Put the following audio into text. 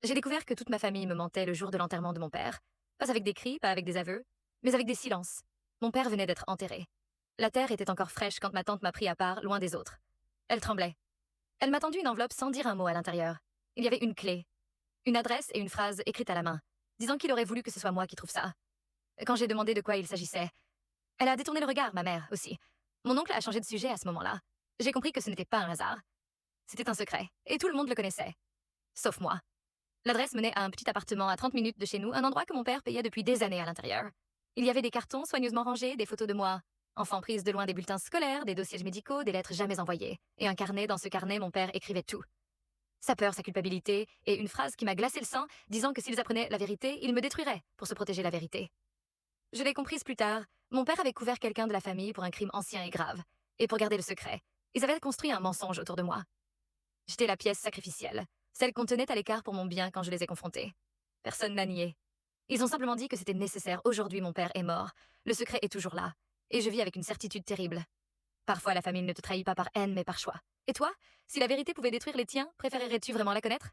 J'ai découvert que toute ma famille me mentait le jour de l'enterrement de mon père. Pas avec des cris, pas avec des aveux, mais avec des silences. Mon père venait d'être enterré. La terre était encore fraîche quand ma tante m'a pris à part, loin des autres. Elle tremblait. Elle m'a tendu une enveloppe sans dire un mot à l'intérieur. Il y avait une clé, une adresse et une phrase écrite à la main, disant qu'il aurait voulu que ce soit moi qui trouve ça. Quand j'ai demandé de quoi il s'agissait, elle a détourné le regard, ma mère aussi. Mon oncle a changé de sujet à ce moment-là. J'ai compris que ce n'était pas un hasard. C'était un secret, et tout le monde le connaissait. Sauf moi. L'adresse menait à un petit appartement à 30 minutes de chez nous, un endroit que mon père payait depuis des années à l'intérieur. Il y avait des cartons soigneusement rangés, des photos de moi, enfant prise de loin des bulletins scolaires, des dossiers médicaux, des lettres jamais envoyées. Et un carnet, dans ce carnet, mon père écrivait tout. Sa peur, sa culpabilité, et une phrase qui m'a glacé le sang, disant que s'ils apprenaient la vérité, ils me détruiraient pour se protéger la vérité. Je l'ai comprise plus tard, mon père avait couvert quelqu'un de la famille pour un crime ancien et grave, et pour garder le secret. Ils avaient construit un mensonge autour de moi. J'étais la pièce sacrificielle, celle qu'on tenait à l'écart pour mon bien quand je les ai confrontés. Personne n'a nié. Ils ont simplement dit que c'était nécessaire. Aujourd'hui, mon père est mort. Le secret est toujours là. Et je vis avec une certitude terrible. Parfois, la famille ne te trahit pas par haine, mais par choix. Et toi, si la vérité pouvait détruire les tiens, préférerais-tu vraiment la connaître?